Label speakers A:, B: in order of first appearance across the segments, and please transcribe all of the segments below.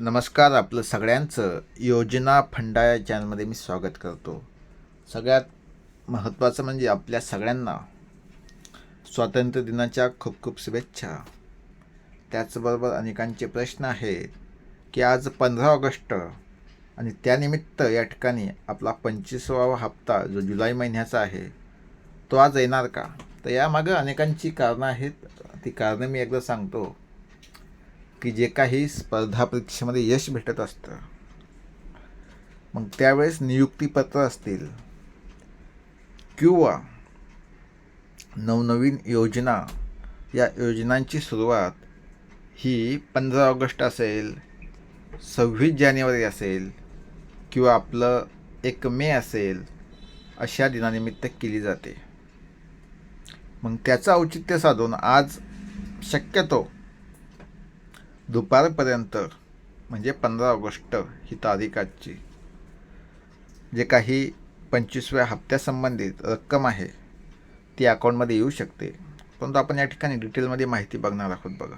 A: नमस्कार. आपलं सगळ्यांचं योजना फंडा या चॅनलमध्ये मी स्वागत करतो. सगळ्यात महत्त्वाचं म्हणजे आपल्या सगळ्यांना स्वातंत्र्य दिनाच्या खूप खूप शुभेच्छा. त्याचबरोबर अनेकांचे प्रश्न आहेत की आज 15 ऑगस्ट आणि त्यानिमित्त या ठिकाणी आपला 25वा हप्ता जो जुलै महिन्याचा आहे तो आज येणार का. तर यामागं अनेकांची कारणं आहेत. ती कारणं मी एकदा सांगतो की जे काही स्पर्धा परीक्षेमध्ये यश भेटत असतं, मग त्यावेळेस नियुक्तीपत्र असतील किंवा नवनवीन योजना, या योजनांची सुरुवात ही 15 ऑगस्ट असेल, 26 जानेवारी असेल किंवा आपलं 1 मे असेल, अशा दिनानिमित्त केली जाते. मग त्याचं औचित्य साधून आज शक्यतो दुपारपर्यंत म्हणजे 15 ऑगस्ट ही तारीख आजची जे काही 25व्या हप्त्यासंबंधित रक्कम आहे ती अकाउंटमध्ये येऊ शकते. परंतु आपण या ठिकाणी डिटेलमध्ये माहिती बघणार आहोत.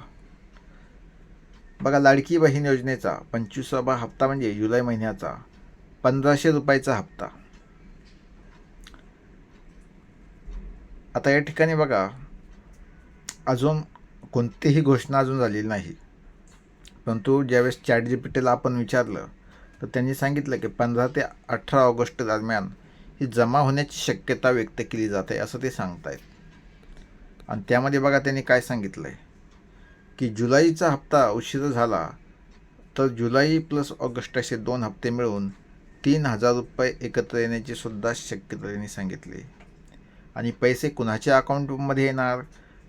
A: बघा लाडकी बहीण योजनेचा 25वा हप्ता म्हणजे जुलै महिन्याचा 1500 रुपयाचा हप्ता. आता या ठिकाणी बघा अजून कोणतीही घोषणा अजून झालेली नाही, परंतु ज्यावेळेस ChatGPTला आपण विचारलं तर त्यांनी सांगितलं की 15 ते 18 ऑगस्ट दरम्यान ही जमा होण्याची शक्यता व्यक्त केली जाते असं ते सांगत आहेत. आणि त्यामध्ये बघा त्यांनी काय सांगितलं आहे की जुलैचा हप्ता उशीर झाला तर जुलै प्लस ऑगस्ट असे 2 हप्ते मिळून 3000 रुपये एकत्र येण्याची सुद्धा शक्यता त्यांनी सांगितली. आणि पैसे कुणाच्या अकाउंटमध्ये येणार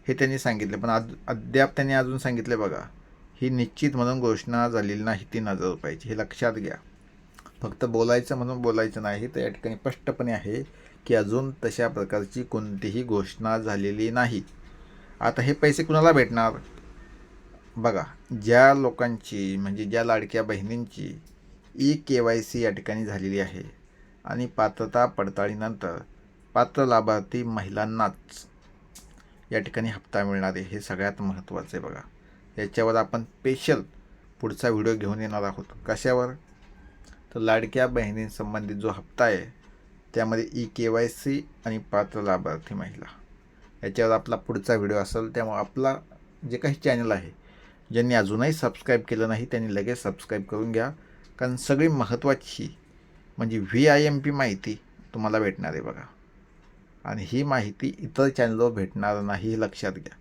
A: हे त्यांनी सांगितले, पण अद्याप त्यांनी अजून सांगितले बघा ही निश्चित म्हणून घोषणा झालेली नाही 3000 रुपयाची. हे लक्षात घ्या. फक्त बोलायचं म्हणून बोलायचं नाही, तर या ठिकाणी स्पष्टपणे आहे की अजून तशा प्रकारची कोणतीही घोषणा झालेली नाही. आता हे पैसे कुणाला भेटणार बघा, ज्या लोकांची म्हणजे ज्या लाडक्या बहिणींची EKYC या ठिकाणी झालेली आहे आणि पात्रता पडताळीनंतर पात्र लाभार्थी महिलांनाच या ठिकाणी हप्ता मिळणार आहे. हे सगळ्यात महत्त्वाचं आहे. बघा याच्यावर आपण स्पेशल पुढचा व्हिडिओ घेऊन येणार आहोत. कशावर तर लाडक्या बहिणींसंबंधित जो हप्ता आहे त्यामध्ये EKYC आणि पात्र लाभार्थी महिला याच्यावर आपला पुढचा व्हिडिओ असेल. त्यामुळे आपला जे काही चॅनल आहे ज्यांनी अजूनही सबस्क्राईब केलं नाही त्यांनी लगेच सबस्क्राईब करून घ्या, कारण सगळी महत्त्वाची म्हणजे VIMP माहिती तुम्हाला भेटणार आहे बघा. आणि ही माहिती इतर चॅनलवर भेटणार नाही हे लक्षात घ्या,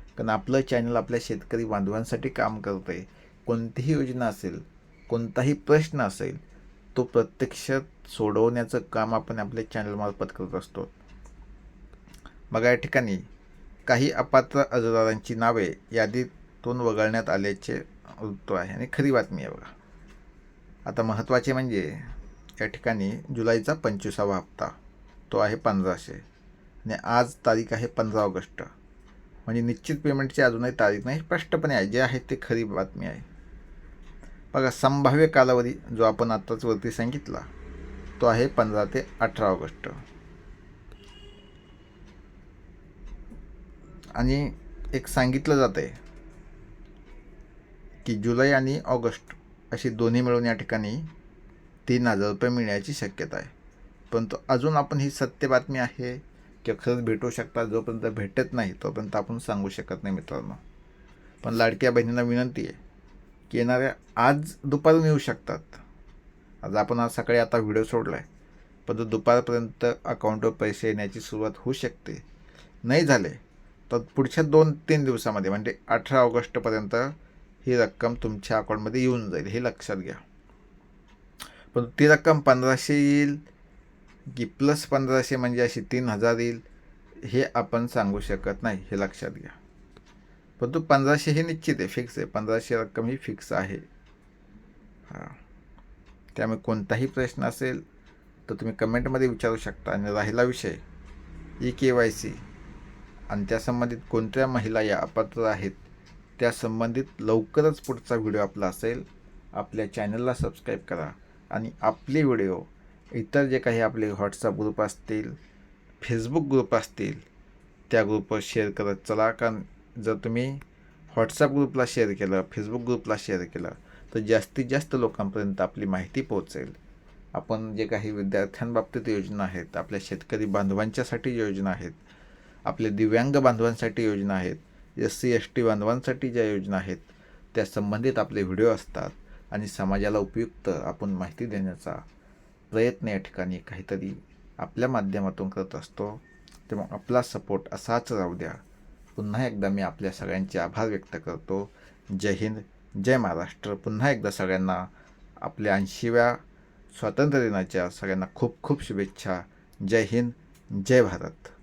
A: कारण आपलं चॅनल आपल्या शेतकरी बांधवांसाठी काम करतं आहे. कोणतीही योजना असेल, कोणताही प्रश्न असेल, तो प्रत्यक्षात सोडवण्याचं काम आपण आपल्या चॅनलमार्फत करत असतो. बघा या ठिकाणी काही अपात्र अर्जदारांची नावे यादीतून वगळण्यात आल्याचे वृत्त आहे आणि खरी बातमी आहे बघा. आता महत्त्वाचे म्हणजे या ठिकाणी जुलैचा 25वा हप्ता तो आहे 1500 आणि आज तारीख आहे 15 ऑगस्ट. म्हणजे निश्चित पेमेंटची अजूनही तारीख नाही, स्पष्टपणे आहे. जे आहे ते खरी बातमी आहे. बघा संभाव्य कालावधी जो आपण आत्ताच वरती सांगितला तो आहे 15 ते 18 ऑगस्ट. आणि एक सांगितलं जातं आहे की जुलै आणि ऑगस्ट अशी दोन्ही मिळून या ठिकाणी 3000 रुपये मिळण्याची शक्यता आहे. परंतु अजून आपण ही सत्य बातमी आहे की खरंच भेटू शकतात, जोपर्यंत भेटत नाही तोपर्यंत आपण सांगू शकत नाही मित्रांनो. पण लाडक्या बहिणींना विनंती आहे की येणाऱ्या आज दुपारून येऊ शकतात. आज आपण आज सकाळी आता व्हिडिओ सोडला आहे, परंतु दुपारपर्यंत अकाउंटवर पैसे येण्याची सुरुवात होऊ शकते. नाही झाले तर पुढच्या 2-3 दिवसामध्ये म्हणजे 18 ऑगस्टपर्यंत ही रक्कम तुमच्या अकाउंटमध्ये येऊन जाईल. हे लक्षात घ्या. पण ती रक्कम 1500 येईल की प्लस 1500 म्हणजे अशी 3000 येईल हे आपण सांगू शकत नाही. हे लक्षात घ्या. परंतु 1500 हे निश्चित आहे, फिक्स आहे. 1500 रक्कम ही फिक्स आहे. हां, त्यामुळे कोणताही प्रश्न असेल तर तुम्ही कमेंटमध्ये विचारू शकता. आणि राहिला विषय EKYC आणि त्यासंबंधित कोणत्या महिला या अपात्र आहेत त्यासंबंधित लवकरच पुढचा व्हिडिओ आपला असेल. आपल्या चॅनलला सबस्क्राईब करा आणि आपले व्हिडिओ इतर जे काही आपले व्हॉट्सअप ग्रुप असतील, फेसबुक ग्रुप असतील त्या ग्रुपवर शेअर करत चला. कारण जर तुम्ही व्हॉट्सअप ग्रुपला शेअर केलं, फेसबुक ग्रुपला शेअर केलं तर जास्तीत जास्त लोकांपर्यंत आपली माहिती पोहोचेल. आपण जे काही विद्यार्थ्यांबाबतीत योजना आहेत, आपल्या शेतकरी बांधवांच्यासाठी योजना आहेत, आपल्या दिव्यांग बांधवांसाठी योजना आहेत, SC ST बांधवांसाठी ज्या योजना आहेत, त्या संबंधित आपले व्हिडिओ असतात आणि समाजाला उपयुक्त आपण माहिती देण्याचा प्रयत्न या ठिकाणी काहीतरी आपल्या माध्यमातून करत असतो. तेव्हा आपला सपोर्ट असाच राहू द्या. पुन्हा एकदा मी आपल्या सगळ्यांचे आभार व्यक्त करतो. जय हिंद, जय महाराष्ट्र. पुन्हा एकदा सगळ्यांना आपल्या 80व्या स्वातंत्र्य दिनाच्या सगळ्यांना खूप खूप शुभेच्छा. जय हिंद, जय भारत.